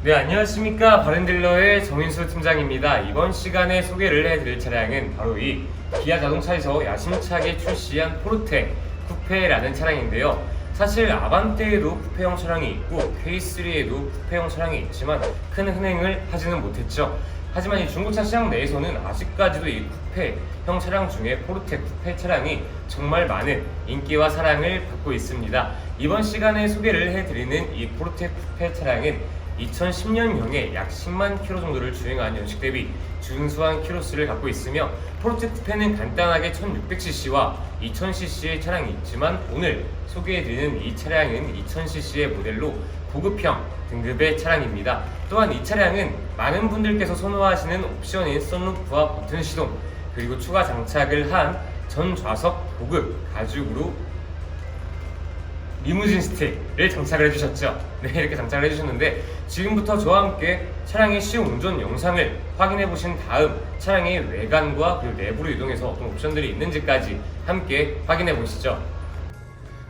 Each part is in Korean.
네, 안녕하십니까. 바렌딜러의 정인수 팀장입니다. 이번 시간에 소개를 해드릴 차량은 바로 이 기아 자동차에서 야심차게 출시한 포르테 쿠페라는 차량인데요. 사실 아반떼에도 쿠페형 차량이 있고 K3에도 쿠페형 차량이 있지만 큰 흥행을 하지는 못했죠. 하지만 이 중고차 시장 내에서는 아직까지도 이 쿠페형 차량 중에 포르테 쿠페 차량이 정말 많은 인기와 사랑을 받고 있습니다. 이번 시간에 소개를 해드리는 이 포르테 쿠페 차량은 2010년형에 약 10만 킬로 정도를 주행한 연식 대비 준수한 키로수를 갖고 있으며 포르테 쿠페는 간단하게 1600cc와 2000cc의 차량이 있지만 오늘 소개해드리는 이 차량은 2000cc의 모델로 고급형 등급의 차량입니다. 또한 이 차량은 많은 분들께서 선호하시는 옵션인 선루프와 버튼 시동 그리고 추가 장착을 한 전 좌석 고급 가죽으로 리무진 스틱을 장착을 해주셨죠. 네, 이렇게 장착을 해주셨는데 지금부터 저와 함께 차량의 시운전 영상을 확인해 보신 다음 차량의 외관과 그리고 내부로 이동해서 어떤 옵션들이 있는지까지 함께 확인해 보시죠.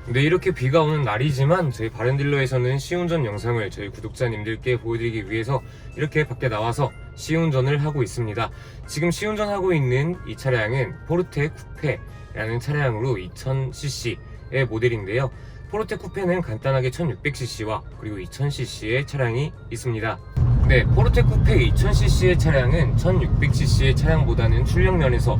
네, 이렇게 비가 오는 날이지만 저희 바렌딜러에서는 시운전 영상을 저희 구독자님들께 보여드리기 위해서 이렇게 밖에 나와서 시운전을 하고 있습니다. 지금 시운전하고 있는 이 차량은 포르테 쿠페라는 차량으로 2000cc의 모델인데요. 포르테 쿠페는 간단하게 1600cc와 그리고 2000cc의 차량이 있습니다. 네, 포르테 쿠페 2000cc의 차량은 1600cc의 차량보다는 출력면에서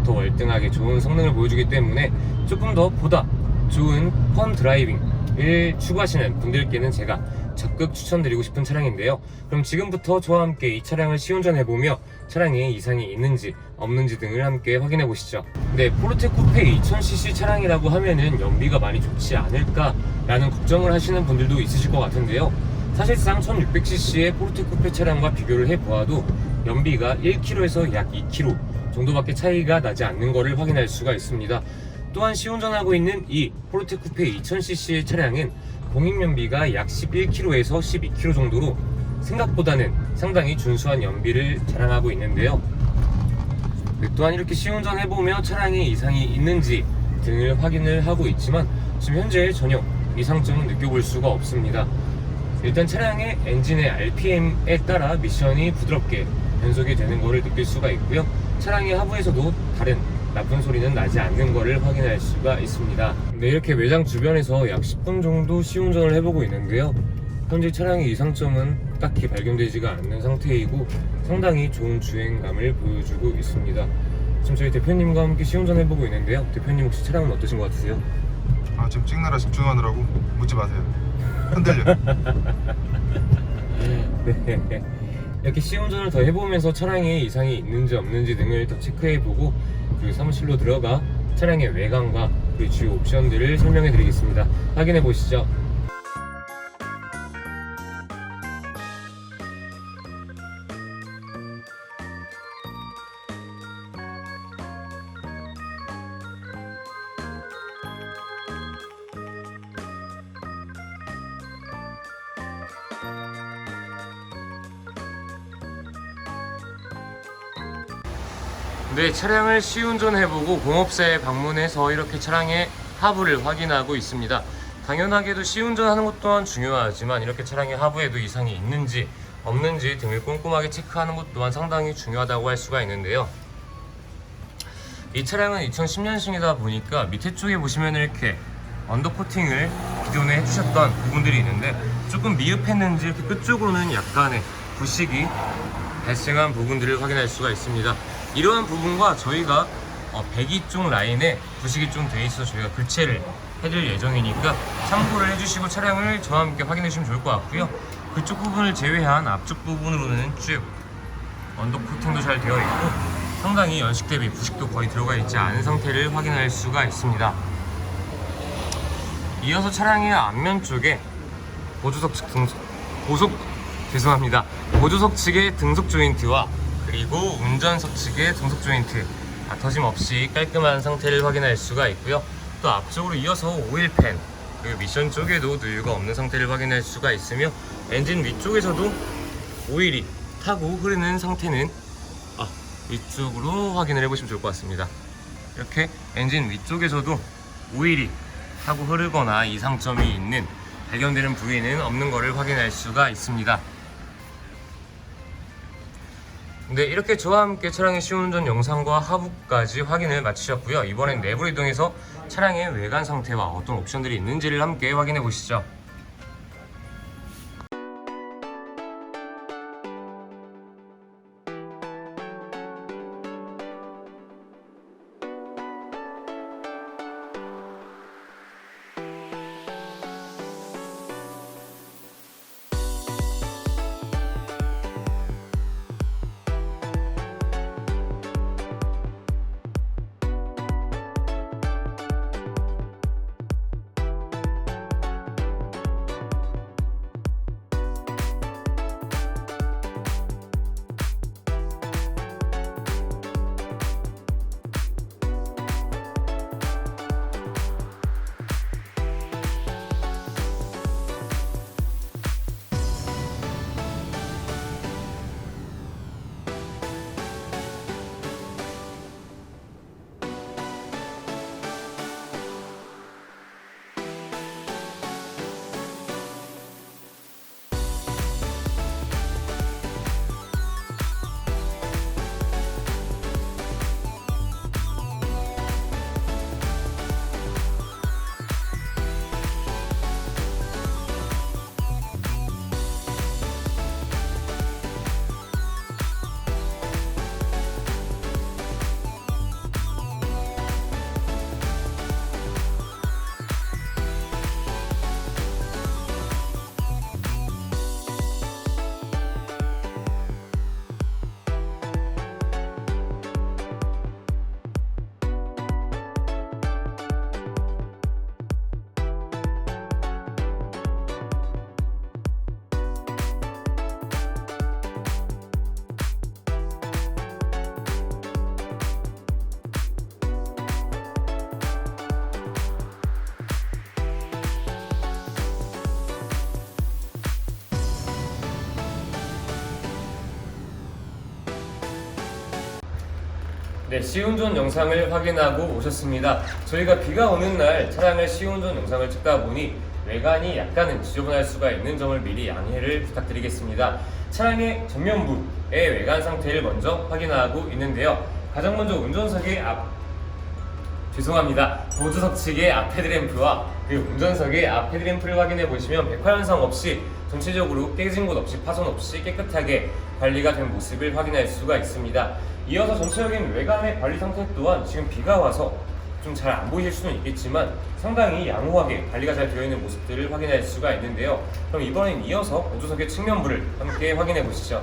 더 월등하게 좋은 성능을 보여주기 때문에 조금 더 보다 좋은 펀 드라이빙을 추구하시는 분들께는 제가 적극 추천드리고 싶은 차량인데요. 그럼 지금부터 저와 함께 이 차량을 시운전해보며 차량에 이상이 있는지 없는지 등을 함께 확인해 보시죠. 네, 포르테 쿠페 2000cc 차량이라고 하면은 연비가 많이 좋지 않을까 라는 걱정을 하시는 분들도 있으실 것 같은데요. 사실상 1600cc의 포르테 쿠페 차량과 비교를 해보아도 연비가 1km에서 약 2km 정도밖에 차이가 나지 않는 것을 확인할 수가 있습니다. 또한 시운전하고 있는 이 포르테 쿠페 2000cc의 차량은 공익연비가 약 11km에서 12km 정도로 생각보다는 상당히 준수한 연비를 자랑하고 있는데요. 또한 이렇게 시운전해보며 차량에 이상이 있는지 등을 확인을 하고 있지만 지금 현재 전혀 이상점은 느껴볼 수가 없습니다. 일단 차량의 엔진의 RPM에 따라 미션이 부드럽게 변속이 되는 것을 느낄 수가 있고요. 차량의 하부에서도 다른 나쁜 소리는 나지 않는 것을 확인할 수가 있습니다. 네, 이렇게 매장 주변에서 약 10분 정도 시운전을 해보고 있는데요. 현재 차량의 이상점은 딱히 발견되지가 않는 상태이고 상당히 좋은 주행감을 보여주고 있습니다. 지금 저희 대표님과 함께 시운전해보고 있는데요. 대표님 혹시 차량은 어떠신 것 같으세요? 지금 찍느라 집중하느라고 묻지 마세요. 흔들려. 네. 이렇게 시운전을 더 해보면서 차량에 이상이 있는지 없는지 등을 더 체크해보고 그리고 사무실로 들어가 차량의 외관과 그리고 주요 옵션들을 설명해 드리겠습니다. 확인해 보시죠. 네, 차량을 시운전해보고 공업사에 방문해서 이렇게 차량의 하부를 확인하고 있습니다. 당연하게도 시운전하는 것 또한 중요하지만 이렇게 차량의 하부에도 이상이 있는지 없는지 등을 꼼꼼하게 체크하는 것 또한 상당히 중요하다고 할 수가 있는데요. 이 차량은 2010년식이다 보니까 밑에 쪽에 보시면 이렇게 언더코팅을 기존에 해주셨던 부분들이 있는데 조금 미흡했는지 이렇게 끝쪽으로는 약간의 부식이 발생한 부분들을 확인할 수가 있습니다. 이러한 부분과 저희가 배기 쪽 라인에 부식이 좀 돼 있어서 저희가 교체를 해드릴 예정이니까 참고를 해주시고 차량을 저와 함께 확인해 주시면 좋을 것 같고요. 그쪽 부분을 제외한 앞쪽 부분으로는 쭉 언더 코팅도 잘 되어 있고 상당히 연식 대비 부식도 거의 들어가 있지 않은 상태를 확인할 수가 있습니다. 이어서 차량의 앞면 쪽에 보조석 측 보조석 측의 등속 조인트와 그리고 운전석 측의 등속 조인트 터짐없이 깔끔한 상태를 확인할 수가 있고요. 또 앞쪽으로 이어서 오일팬 그리고 미션 쪽에도 누유가 없는 상태를 확인할 수가 있으며 엔진 위쪽에서도 오일이 타고 흐르는 상태는 위쪽으로 확인을 해보시면 좋을 것 같습니다. 이렇게 엔진 위쪽에서도 오일이 타고 흐르거나 이상점이 있는 발견되는 부위는 없는 것을 확인할 수가 있습니다. 네, 이렇게 저와 함께 차량의 시운전 영상과 하부까지 확인을 마치셨고요. 이번엔 내부로 이동해서 차량의 외관 상태와 어떤 옵션들이 있는지를 함께 확인해 보시죠. 네, 시운전 영상을 확인하고 오셨습니다. 저희가 비가 오는 날 차량을 시운전 영상을 찍다 보니 외관이 약간은 지저분할 수가 있는 점을 미리 양해를 부탁드리겠습니다. 차량의 전면부의 외관 상태를 먼저 확인하고 있는데요. 가장 먼저 운전석의 보조석 측의 앞 헤드램프와 그 운전석의 앞 헤드램프를 확인해 보시면 백화현상 없이 전체적으로 깨진 곳 없이 파손 없이 깨끗하게 관리가 된 모습을 확인할 수가 있습니다. 이어서 전체적인 외관의 관리 상태 또한 지금 비가 와서 좀 잘 안 보이실 수는 있겠지만 상당히 양호하게 관리가 잘 되어 있는 모습들을 확인할 수가 있는데요. 그럼 이번엔 이어서 보조석의 측면부를 함께 확인해 보시죠.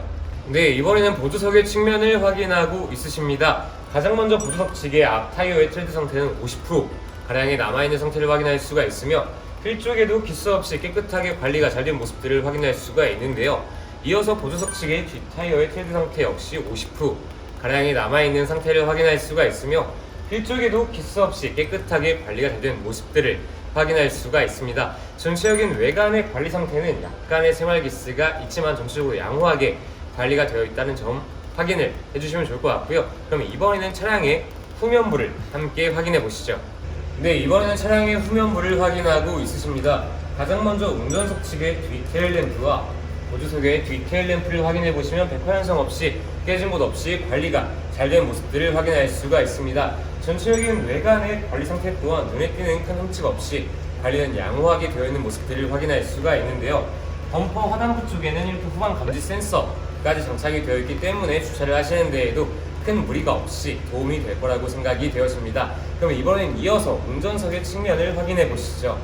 네, 이번에는 보조석의 측면을 확인하고 있으십니다. 가장 먼저 보조석 측의 앞 타이어의 트레드 상태는 50% 가량의 남아있는 상태를 확인할 수가 있으며 휠 쪽에도 기스 없이 깨끗하게 관리가 잘 된 모습들을 확인할 수가 있는데요. 이어서 보조석 측의 뒷 타이어의 트레드 상태 역시 50% 가량이 남아있는 상태를 확인할 수가 있으며 휠 쪽에도 기스 없이 깨끗하게 관리가 잘 된 모습들을 확인할 수가 있습니다. 전체적인 외관의 관리 상태는 약간의 생활 기스가 있지만 전체적으로 양호하게 관리가 되어 있다는 점 확인을 해주시면 좋을 것 같고요. 그럼 이번에는 차량의 후면부를 함께 확인해 보시죠. 네, 이번에는 차량의 후면부를 확인하고 있으십니다. 가장 먼저 운전석 측의 뒤 테일램프와 보조석의 뒤 테일램프를 확인해 보시면 백화현상 없이 깨진 곳 없이 관리가 잘 된 모습들을 확인할 수가 있습니다. 전체적인 외관의 관리 상태 또한 눈에 띄는 큰 흠집 없이 관리는 양호하게 되어 있는 모습들을 확인할 수가 있는데요. 범퍼 하단부 쪽에는 이렇게 후방 감지 센서까지 장착이 되어 있기 때문에 주차를 하시는 데에도 큰 무리가 없이 도움이 될 거라고 생각이 되어집니다. 그럼 이번엔 이어서 운전석의 측면을 확인해 보시죠.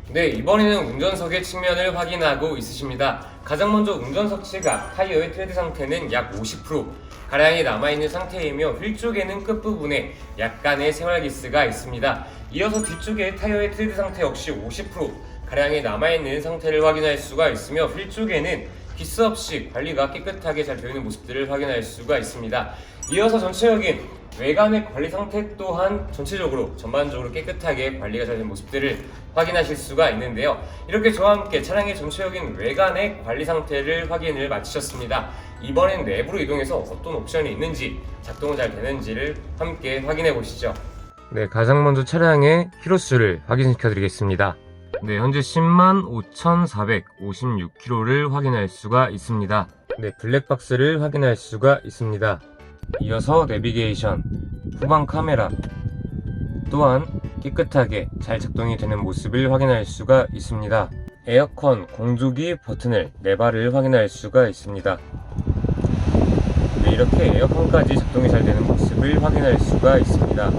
네, 이번에는 운전석의 측면을 확인하고 있으십니다. 가장 먼저 운전석 측 앞 타이어의 트레드 상태는 약 50% 가량이 남아있는 상태이며 휠 쪽에는 끝부분에 약간의 생활기스가 있습니다. 이어서 뒤쪽의 타이어의 트레드 상태 역시 50% 가량이 남아있는 상태를 확인할 수가 있으며 휠 쪽에는 기스 없이 관리가 깨끗하게 잘 되어 있는 모습들을 확인할 수가 있습니다. 이어서 전체적인 외관의 관리 상태 또한 전체적으로 전반적으로 깨끗하게 관리가 잘 된 모습들을 확인하실 수가 있는데요. 이렇게 저와 함께 차량의 전체적인 외관의 관리 상태를 확인을 마치셨습니다. 이번엔 내부로 이동해서 어떤 옵션이 있는지 작동은 잘 되는지를 함께 확인해 보시죠. 네, 가장 먼저 차량의 키로수를 확인시켜 드리겠습니다. 네, 현재 105,456km를 확인할 수가 있습니다. 네, 블랙박스를 확인할 수가 있습니다. 이어서 내비게이션, 후방 카메라 또한 깨끗하게 잘 작동이 되는 모습을 확인할 수가 있습니다. 에어컨 공조기 버튼을 4발을 확인할 수가 있습니다. 네, 이렇게 에어컨까지 작동이 잘 되는 모습을 확인할 수가 있습니다.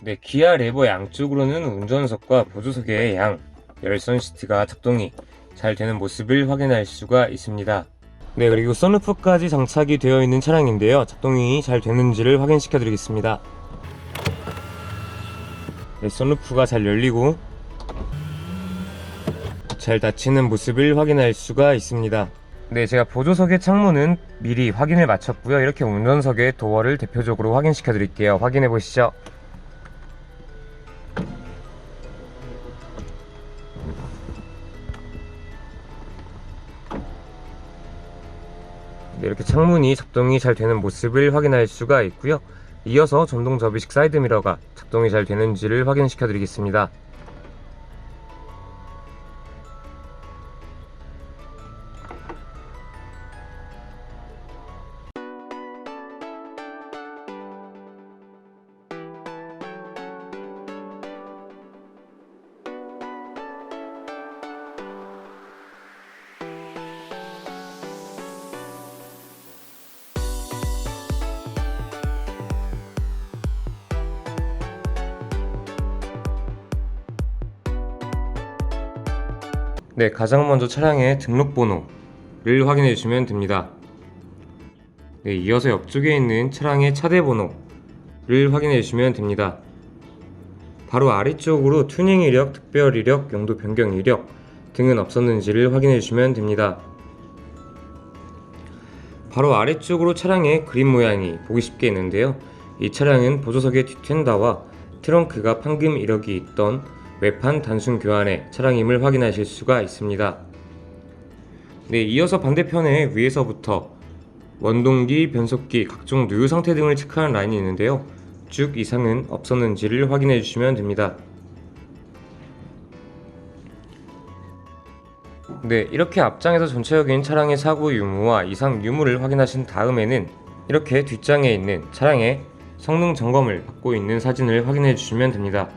네, 기아 레버 양쪽으로는 운전석과 보조석의 양 열선 시트가 작동이 잘 되는 모습을 확인할 수가 있습니다. 네, 그리고 선루프까지 장착이 되어 있는 차량인데요, 작동이 잘 되는지를 확인시켜 드리겠습니다. 네, 선루프가 잘 열리고 잘 닫히는 모습을 확인할 수가 있습니다. 네, 제가 보조석의 창문은 미리 확인을 마쳤고요, 이렇게 운전석의 도어를 대표적으로 확인시켜 드릴게요. 확인해 보시죠. 네, 이렇게 창문이 작동이 잘 되는 모습을 확인할 수가 있고요. 이어서 전동 접이식 사이드미러가 작동이 잘 되는지를 확인시켜 드리겠습니다. 네, 가장 먼저 차량의 등록번호를 확인해 주시면 됩니다. 네, 이어서 옆쪽에 있는 차량의 차대번호를 확인해 주시면 됩니다. 바로 아래쪽으로 튜닝 이력, 특별 이력, 용도 변경 이력 등은 없었는지를 확인해 주시면 됩니다. 바로 아래쪽으로 차량의 그림 모양이 보기 쉽게 있는데요, 이 차량은 보조석의 뒷텐다와 트렁크가 판금 이력이 있던 외판 단순 교환의 차량임을 확인하실 수가 있습니다. 네, 이어서 반대편에 위에서부터 원동기, 변속기, 각종 누유 상태 등을 체크하는 라인이 있는데요, 쭉 이상은 없었는지를 확인해 주시면 됩니다. 네, 이렇게 앞장에서 전체적인 차량의 사고 유무와 이상 유무를 확인하신 다음에는 이렇게 뒷장에 있는 차량의 성능 점검을 받고 있는 사진을 확인해 주시면 됩니다.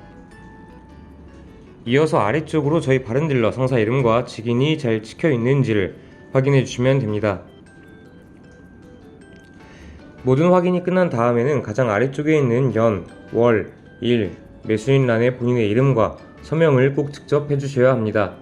이어서 아래쪽으로 저희 바른딜러 상사 이름과 직인이 잘 찍혀 있는지를 확인해 주시면 됩니다. 모든 확인이 끝난 다음에는 가장 아래쪽에 있는 연, 월, 일, 매수인란에 본인의 이름과 서명을 꼭 직접 해주셔야 합니다.